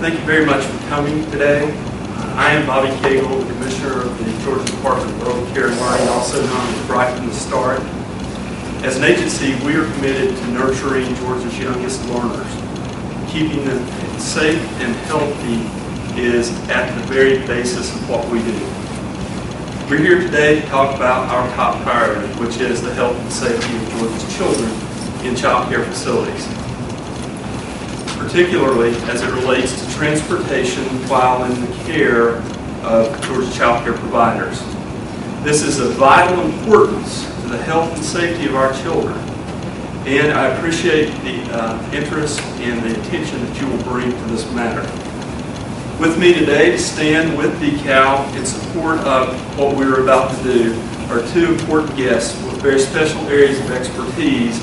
Thank you very much for coming today. I am Bobby Cagle, the Commissioner of the Georgia Department of Early Care and Learning, also known as Right from the Start. As an agency, we are committed to nurturing Georgia's youngest learners. Keeping them safe and healthy is at the very basis of what we do. We're here today to talk about our top priority, which is the health and safety of Georgia's children in child care facilities, particularly as it relates to transportation while in the care of Georgia child care providers. This is of vital importance to the health and safety of our children, and I appreciate the interest and the attention that you will bring to this matter. With me today to stand with DECAL in support of what we're about to do are two important guests with very special areas of expertise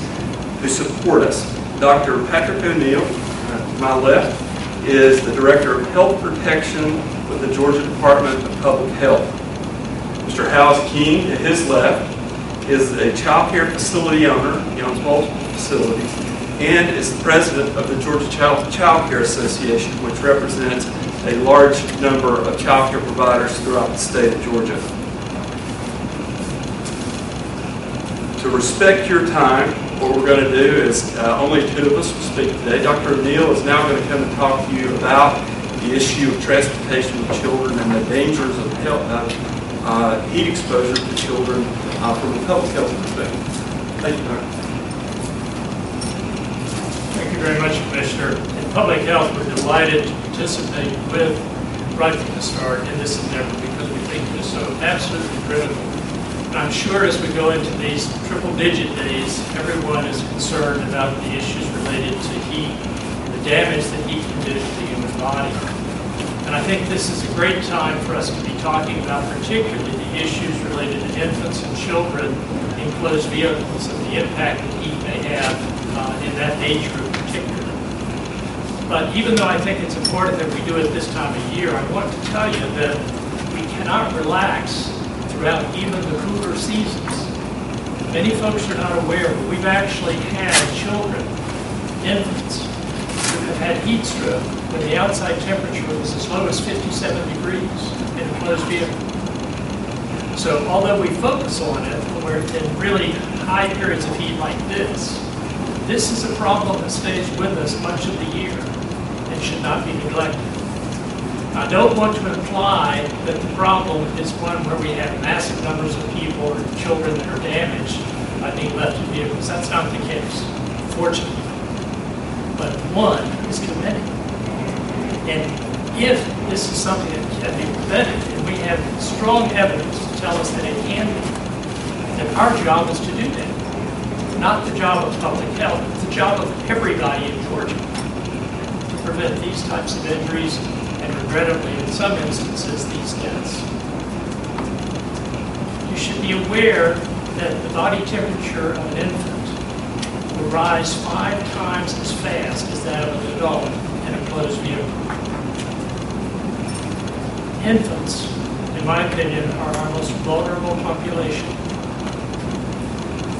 who support us. Dr. Patrick O'Neill, to my left, is the Director of Health Protection with the Georgia Department of Public Health. Mr. Howes King, to his left, is a child care facility owner. He owns multiple facilities and is the president of the Georgia Child Care Association, which represents a large number of child care providers throughout the state of Georgia. To respect your time, what we're going to do is only two of us will speak today. Dr. O'Neill is now going to come and talk to you about the issue of transportation of children and the dangers of heat exposure to children from a public health perspective. Thank you, Dr. Thank you very much, Commissioner. In public health, we're delighted to participate with Right from the Start in this endeavor because we think it is so absolutely critical. And I'm sure as we go into these triple-digit days, everyone is concerned about the issues related to heat, the damage that heat can do to the human body. And I think this is a great time for us to be talking about particularly the issues related to infants and children in closed vehicles and the impact that heat may have in that age group particularly. But even though I think it's important that we do it this time of year, I want to tell you that we cannot relax throughout even the cooler seasons. Many folks are not aware, but we've actually had children, infants, who have had heat stroke when the outside temperature was as low as 57 degrees in a closed vehicle. So although we focus on it when we're in really high periods of heat like this is a problem that stays with us much of the year and should not be neglected. I don't want to imply that the problem is one where we have massive numbers of people or children that are damaged by being left in vehicles. That's not the case, fortunately. But one is too many. And if this is something that can be prevented, and we have strong evidence to tell us that it can be, then our job is to do that. Not the job of public health, it's the job of everybody in Georgia to prevent these types of injuries and regrettably, in some instances, these deaths. You should be aware that the body temperature of an infant will rise 5 times as fast as that of an adult in a closed vehicle. Infants, in my opinion, are our most vulnerable population.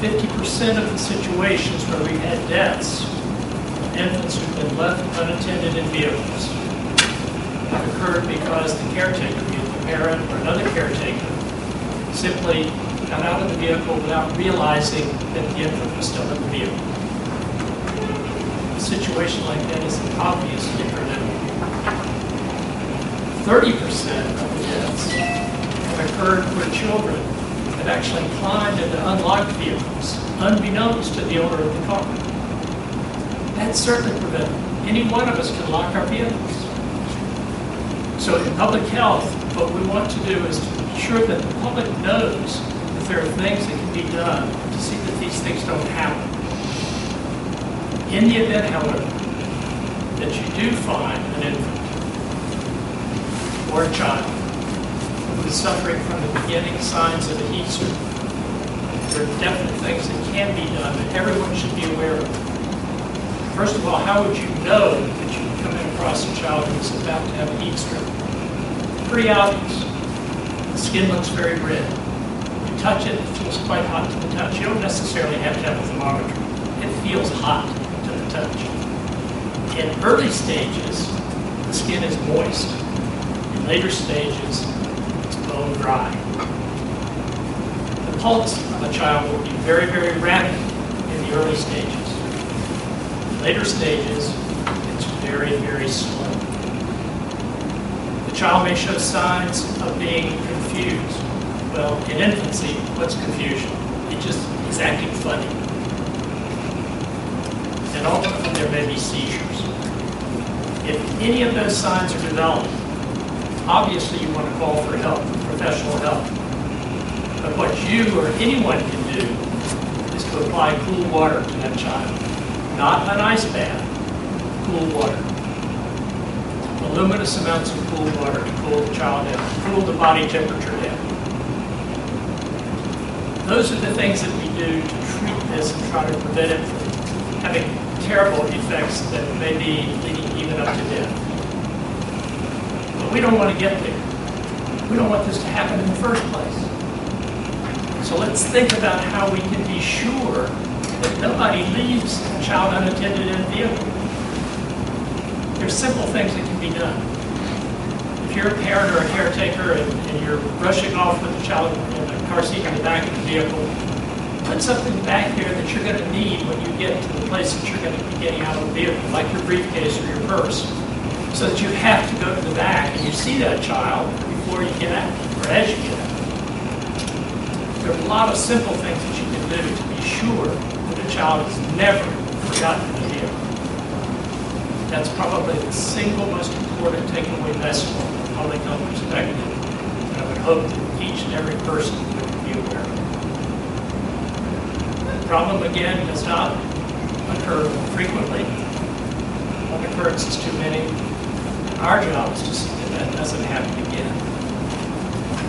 50% of the situations where we had deaths of infants who've been left unattended in vehicles have occurred because the caretaker, be it the parent or another caretaker, simply got out of the vehicle without realizing that the infant was still in the vehicle. A situation like that is obviously preventable. 30% of the deaths have occurred where children have actually climbed into unlocked vehicles, unbeknownst to the owner of the car. That's certainly preventable. Any one of us can lock our vehicles. So in public health, what we want to do is to ensure that the public knows that there are things that can be done to see that these things don't happen. In the event, however, that you do find an infant or a child who is suffering from the beginning signs of a heat stroke, there are definitely things that can be done that everyone should be aware of. First of all, how would you know that you're coming across a child who's about to have a heat stroke? Pretty obvious. The skin looks very red. You touch it, it feels quite hot to the touch. You don't necessarily have to have a thermometer. It feels hot to the touch. In early stages, the skin is moist. In later stages, it's bone dry. The pulse of a child will be very, very rapid in the early stages. In later stages, it's very, very slow. The child may show signs of being confused. Well, in infancy, what's confusion? It just is acting funny. And ultimately, there may be seizures. If any of those signs are developed, obviously you want to call for help, professional help. But what you or anyone can do is to apply cool water to that child. Not an ice bath, cool water. Voluminous amounts of cool water to cool the child down, cool the body temperature down. Those are the things that we do to treat this and try to prevent it from having terrible effects that may be leading even up to death. But we don't want to get there. We don't want this to happen in the first place. So let's think about how we can be sure that nobody leaves a child unattended in a vehicle. There's simple things that can be done. If you're a parent or a caretaker and you're rushing off with the child in the car seat in the back of the vehicle, put something back there that you're going to need when you get to the place that you're going to be getting out of the vehicle, like your briefcase or your purse, so that you have to go to the back and you see that child before you get out, or as you get out. There are a lot of simple things that you can do to be sure that a child is never forgotten in the vehicle. That's probably the single most important takeaway message from a public health perspective, and I would hope that each and every person would be aware of it. The problem, again, does not occur frequently. One occurrence is too many. Our job is to see that that doesn't happen again.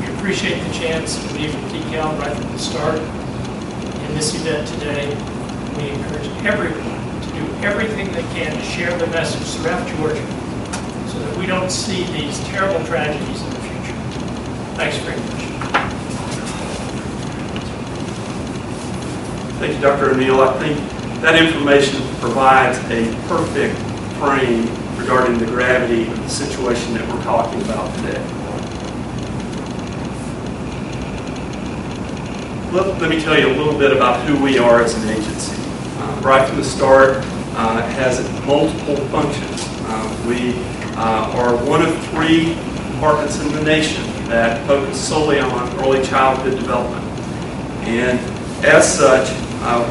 We appreciate the chance to be with DECAL right from the start in this event today. We encourage everyone to do everything they can to share the message throughout Georgia so that we don't see these terrible tragedies in the future. Thanks very much. Thank you, Dr. O'Neill. I think that information provides a perfect frame regarding the gravity of the situation that we're talking about today. Let me tell you a little bit about who we are as an agency. Right from the start, it has multiple functions. We are one of 3 departments in the nation that focus solely on early childhood development. And as such,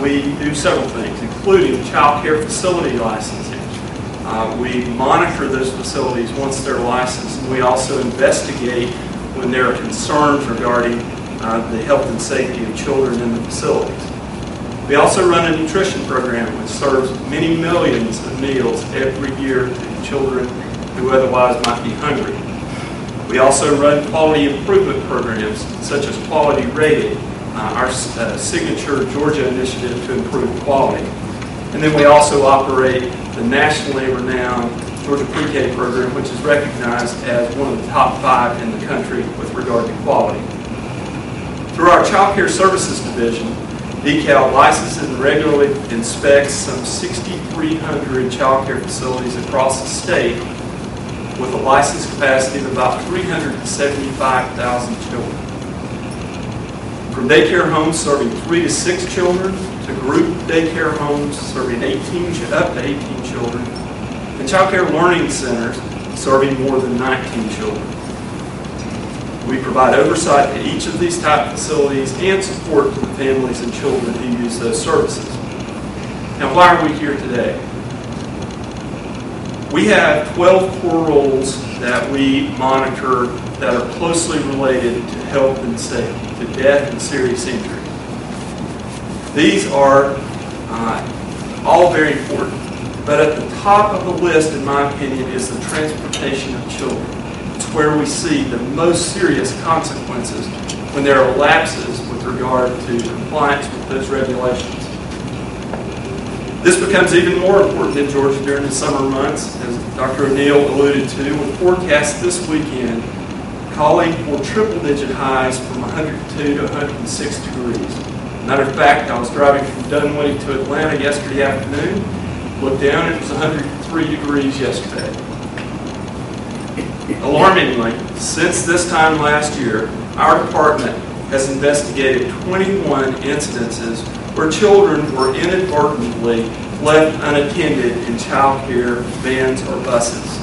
we do several things, including child care facility licensing. We monitor those facilities once they're licensed, and we also investigate when there are concerns regarding the health and safety of children in the facilities. We also run a nutrition program which serves many millions of meals every year to children who otherwise might be hungry. We also run quality improvement programs such as Quality Rated, our signature Georgia initiative to improve quality. And then we also operate the nationally renowned Georgia Pre-K program, which is recognized as one of the top 5 in the country with regard to quality. Through our Child Care Services Division, DECAL licenses and regularly inspects some 6,300 child care facilities across the state with a license capacity of about 375,000 children. From daycare homes serving 3 to 6 children to group daycare homes serving up to 18 children, and child care learning centers serving more than 19 children. We provide oversight to each of these type facilities and support to the families and children who use those services. Now, why are we here today? We have 12 core roles that we monitor that are closely related to health and safety, to death and serious injury. These are all very important, but at the top of the list, in my opinion, is the transportation of children. It's where we see the most serious consequences when there are lapses with regard to compliance with those regulations. This becomes even more important in Georgia during the summer months, as Dr. O'Neill alluded to, with forecasts this weekend calling for triple-digit highs from 102 to 106 degrees. Matter of fact, I was driving from Dunwoody to Atlanta yesterday afternoon, looked down, it was 103 degrees yesterday. Alarmingly, since this time last year, our department has investigated 21 incidences where children were inadvertently left unattended in child care vans or buses.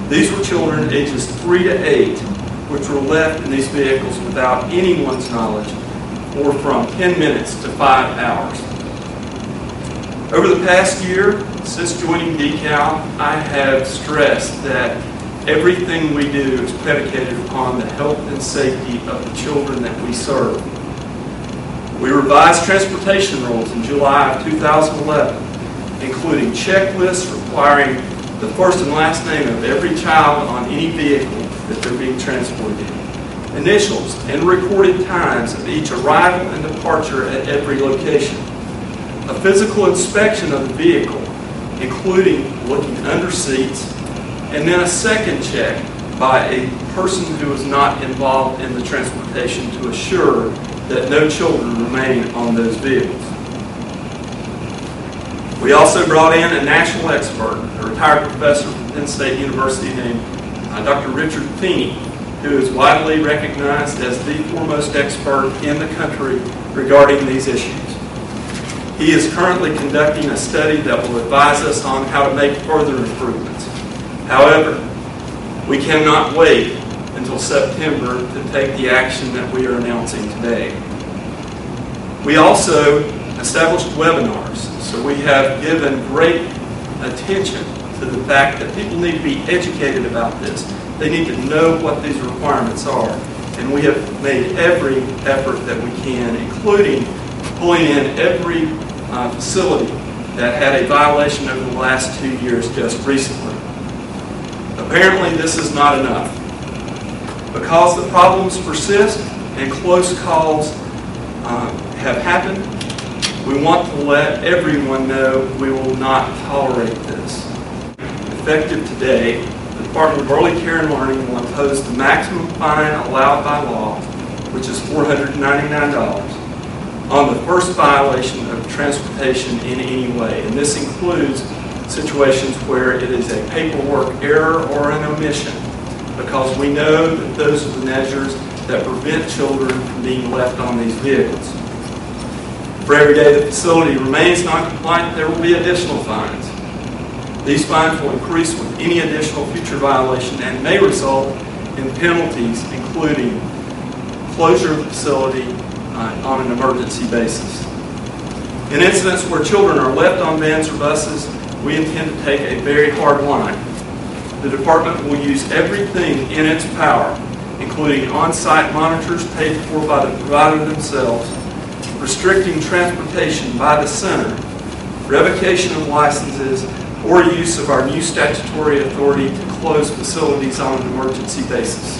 These were children ages 3 to 8, which were left in these vehicles without anyone's knowledge for from 10 minutes to 5 hours. Over the past year, since joining DECAL, I have stressed that everything we do is predicated upon the health and safety of the children that we serve. We revised transportation rules in July of 2011, including checklists requiring the first and last name of every child on any vehicle that they're being transported in, initials and recorded times of each arrival and departure at every location, a physical inspection of the vehicle, including looking under seats, and then a second check by a person who is not involved in the transportation to assure that no children remain on those vehicles. We also brought in a national expert, a retired professor from Penn State University named Dr. Richard Feeney, who is widely recognized as the foremost expert in the country regarding these issues. He is currently conducting a study that will advise us on how to make further improvements. However, we cannot wait until September to take the action that we are announcing today. We also established webinars, so we have given great attention to the fact that people need to be educated about this. They need to know what these requirements are, and we have made every effort that we can, including pulling in every facility that had a violation over the last 2 years just recently. Apparently, this is not enough. Because the problems persist and close calls have happened, we want to let everyone know we will not tolerate this. Effective today, the Department of Early Care and Learning will impose the maximum fine allowed by law, which is $499, on the first violation of transportation in any way. And this includes situations where it is a paperwork error or an omission, because we know that those are the measures that prevent children from being left on these vehicles. For every day the facility remains non-compliant, there will be additional fines. These fines will increase with any additional future violation and may result in penalties, including closure of the facility on an emergency basis. In incidents where children are left on vans or buses, we intend to take a very hard line. The department will use everything in its power, including on-site monitors paid for by the provider themselves, restricting transportation by the center, revocation of licenses, or use of our new statutory authority to close facilities on an emergency basis.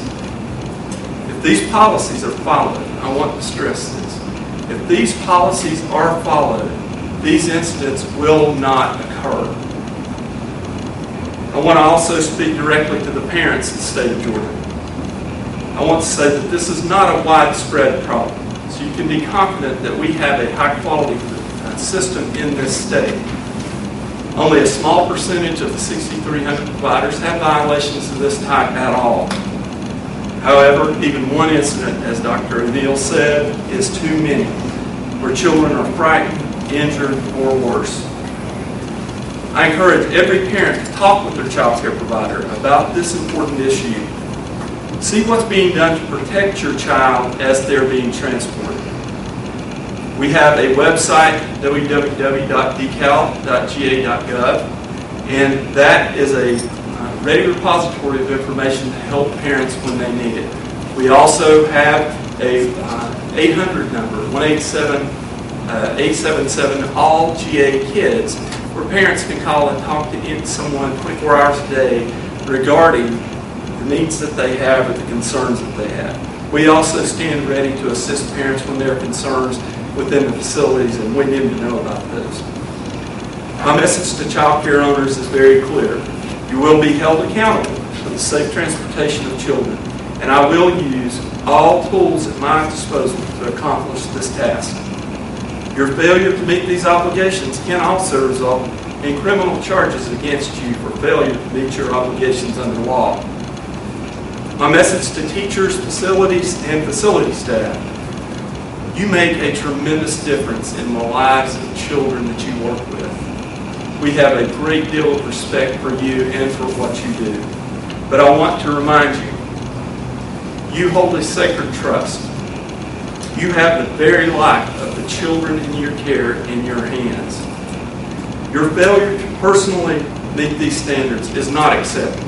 If these policies are followed, I want to stress this, if these policies are followed, these incidents will not occur. I want to also speak directly to the parents in the state of Georgia. I want to say that this is not a widespread problem, so you can be confident that we have a high-quality system in this state. Only a small percentage of the 6,300 providers have violations of this type at all. However, even one incident, as Dr. O'Neill said, is too many, where children are frightened, injured, or worse. I encourage every parent to talk with their child care provider about this important issue. See what's being done to protect your child as they're being transported. We have a website, www.decal.ga.gov, and that is a ready repository of information to help parents when they need it. We also have a 800 number, 1-877-ALL-GA-KIDS, where parents can call and talk to someone 24 hours a day regarding the needs that they have or the concerns that they have. We also stand ready to assist parents when there are concerns within the facilities, and we need to know about those. My message to child care owners is very clear. You will be held accountable for the safe transportation of children, and I will use all tools at my disposal to accomplish this task. Your failure to meet these obligations can also result in criminal charges against you for failure to meet your obligations under law. My message to teachers, facilities, and facility staff: you make a tremendous difference in the lives of children that you work with. We have a great deal of respect for you and for what you do. But I want to remind you, you hold a sacred trust. You have the very life of the children in your care in your hands. Your failure to personally meet these standards is not acceptable,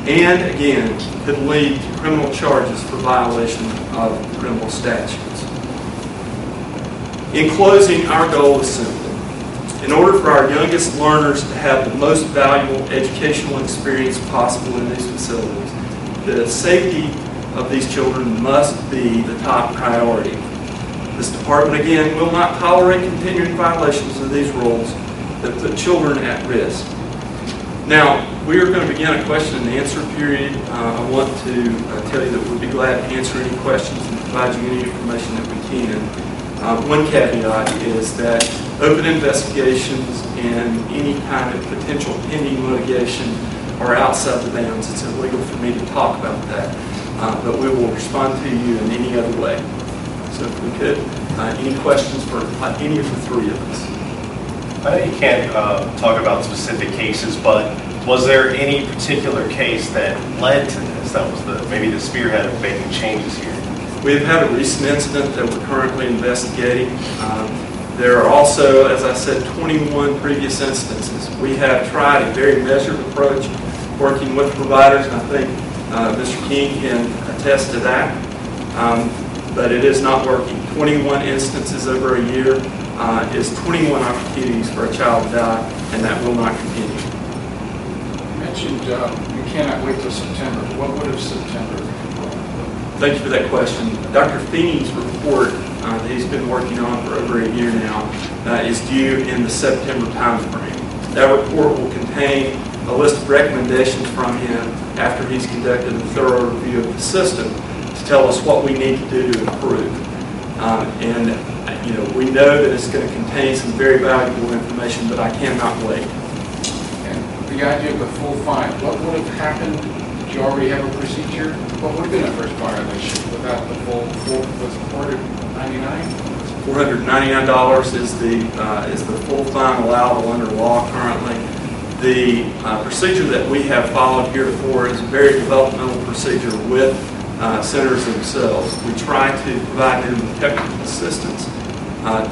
and again, could lead to criminal charges for violation of criminal statutes. In closing, our goal is simple. In order for our youngest learners to have the most valuable educational experience possible in these facilities, the safety of these children must be the top priority. This department, again, will not tolerate continuing violations of these rules that put children at risk. Now, we are going to begin a question and answer period. I want to tell you that we'll be glad to answer any questions and provide you any information that we can. One caveat is that open investigations and any kind of potential pending litigation are outside the bounds. It's illegal for me to talk about that, but we will respond to you in any other way. So if we could, any questions for any of the three of us? I know you can't talk about specific cases, but was there any particular case that led to this, that was maybe the spearhead of making changes here? We have had a recent incident that we're currently investigating. There are also, as I said, 21 previous instances. We have tried a very measured approach working with providers, and I think Mr. King can attest to that, but it is not working. 21 instances over a year is 21 opportunities for a child to die, and that will not continue. You mentioned you cannot wait till September. What would have September been? Thank you for that question. Dr. Feeney's report that he's been working on for over a year now is due in the September timeframe. That report will contain a list of recommendations from him after he's conducted a thorough review of the system to tell us what we need to do to improve. We know that it's going to contain some very valuable information, but I cannot wait. And the idea of the full fine, what would have happened? Did you already have a procedure? What would have been a first violation without the full, was it $499? $499 is the full fine allowable under law currently. The procedure that we have followed heretofore is a very developmental procedure with centers themselves. We try to provide them with technical assistance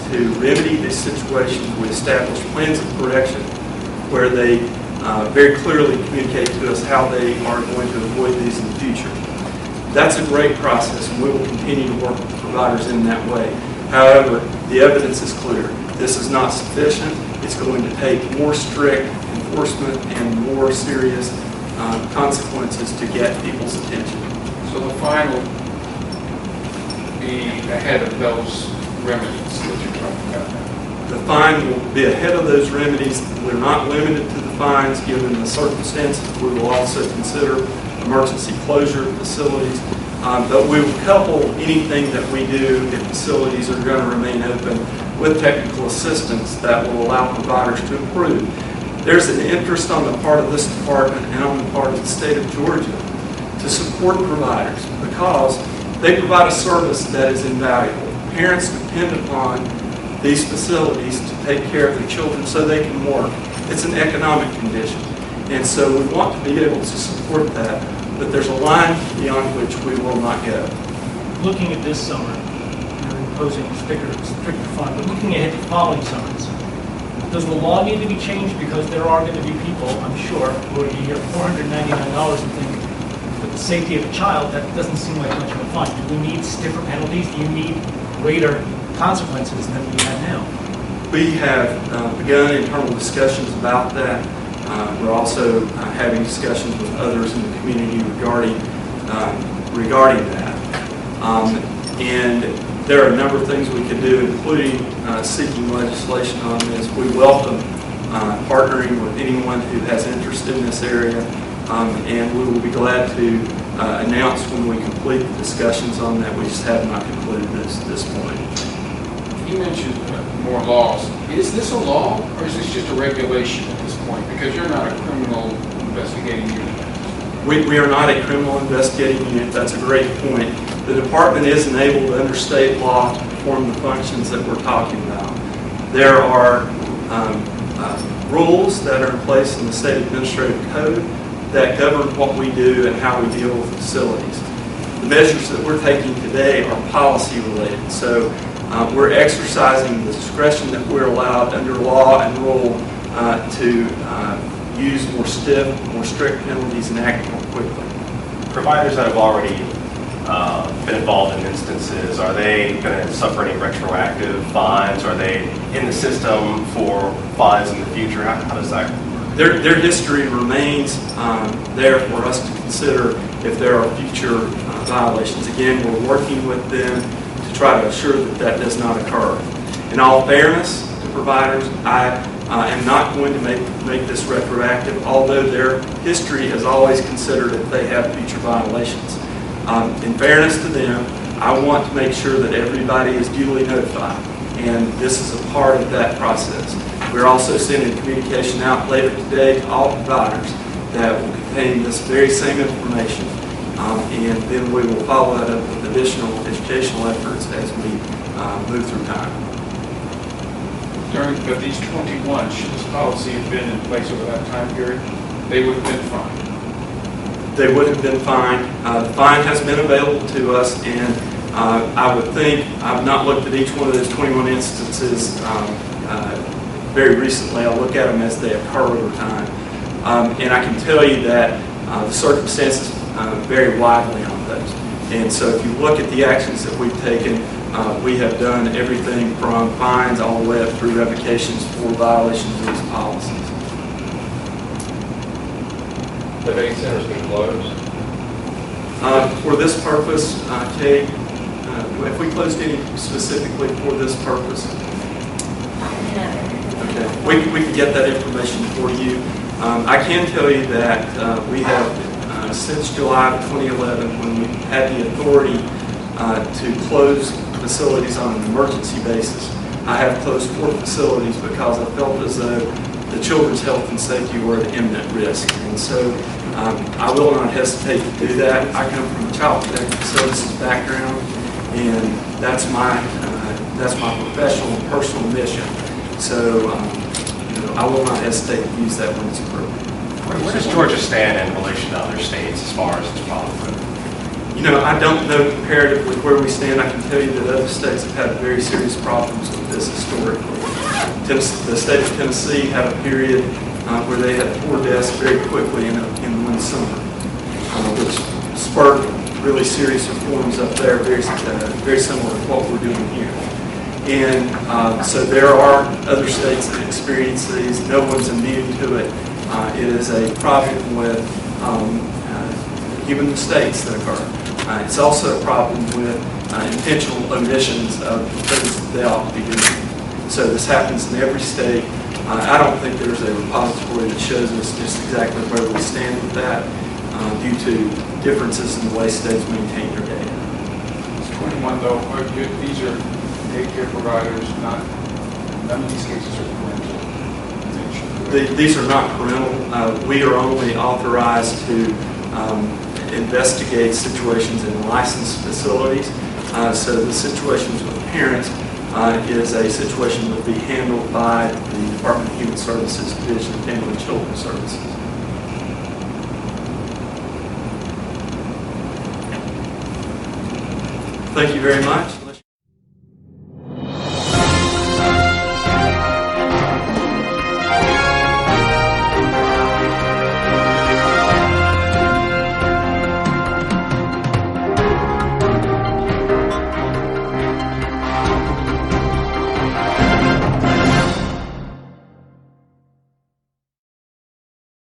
to remedy these situations. We establish plans of correction where they very clearly communicate to us how they are going to avoid these in the future. That's a great process, and we will continue to work with providers in that way. However, the evidence is clear. This is not sufficient. It's going to take more strict enforcement and more serious consequences to get people's attention. So the fine will be ahead of those remedies that you're talking about now. The fine will be ahead of those remedies. We're not limited to the fines given the circumstances. We will also consider emergency closure of facilities, but we will couple anything that we do if facilities are going to remain open with technical assistance that will allow providers to improve. There's an interest on the part of this department and on the part of the state of Georgia to support providers because they provide a service that is invaluable. Parents depend upon these facilities to take care of their children so they can work. It's an economic condition. And so we want to be able to support that, but there's a line beyond which we will not go. Looking at this summer, you're imposing a stricter fine, but looking ahead to following summers, does the law need to be changed? Because there are going to be people, I'm sure, who are going to hear $499 and think, with the safety of a child, that doesn't seem like much of a fine. Do we need stiffer penalties? Do you need greater consequences than we have now? We have begun internal discussions about that. We're also having discussions with others in the community regarding that. And there are a number of things we can do, including seeking legislation on this. We welcome partnering with anyone who has interest in this area, and we will be glad to announce when we complete the discussions on that. We just have not concluded this point. You mentioned more laws. Is this a law, or is this just a regulation at this point? Because you're not a criminal investigating unit. We are not a criminal investigating unit. That's a great point. The department isn't able to, under state law, perform the functions that we're talking about. There are rules that are in place in the state administrative code that govern what we do and how we deal with facilities. The measures that we're taking today are policy related. So we're exercising the discretion that we're allowed under law and rule to use more strict penalties and act more quickly. Providers that have already been involved in instances, are they going to suffer any retroactive fines? Are they in the system for fines in the future? How does that work? Their history remains there for us to consider if there are future violations. Again, we're working with them to try to assure that that does not occur. In all fairness to providers, I am not going to make this retroactive, although their history has always considered if they have future violations. In fairness to them, I want to make sure that everybody is duly notified, and this is a part of that process. We're also sending communication out later today to all providers that will contain this very same information, and then we will follow that up with additional educational efforts as we move through time. But these 21, should this policy have been in place over that time period, they would have been fined. They would have been fined. The fine has been available to us, and I would think, I've not looked at each one of those 21 instances very recently. I'll look at them as they occur over time. And I can tell you that the circumstances vary widely on those. And so if you look at the actions that we've taken, we have done everything from fines all the way up through revocations for violations of these policies. Have any centers been closed? For this purpose, Kate, have we closed any specifically for this purpose? Okay, we can get that information for you. I can tell you that we have, since July of 2011, when we had the authority to close facilities on an emergency basis, I have closed 4 facilities because I felt as though the children's health and safety were at imminent risk. And so I will not hesitate to do that. I come from a child protective services background, and that's my professional and personal mission. So I will not hesitate to use that when it's appropriate. Where does Georgia stand in relation to other states as far as its problem? I don't know comparatively where we stand. I can tell you that other states have had very serious problems with this historically. The state of Tennessee had a period where they had 4 deaths very quickly in one summer, which spurred really serious reforms up there, very similar to what we're doing here. And so there are other states that experience these. No one's immune to it. It is a problem with human mistakes that occur. It's also a problem with intentional omissions of things that they ought to be doing. So this happens in every state. I don't think there's a repository that shows us just exactly where we stand with that due to differences in the way states maintain their data. It's 21 though, these are daycare providers, none of these cases are parental. These are not parental. We are only authorized to investigate situations in licensed facilities. So the situations with parents is a situation that will be handled by the Department of Human Services Division of Family and Children's Services. Thank you very much.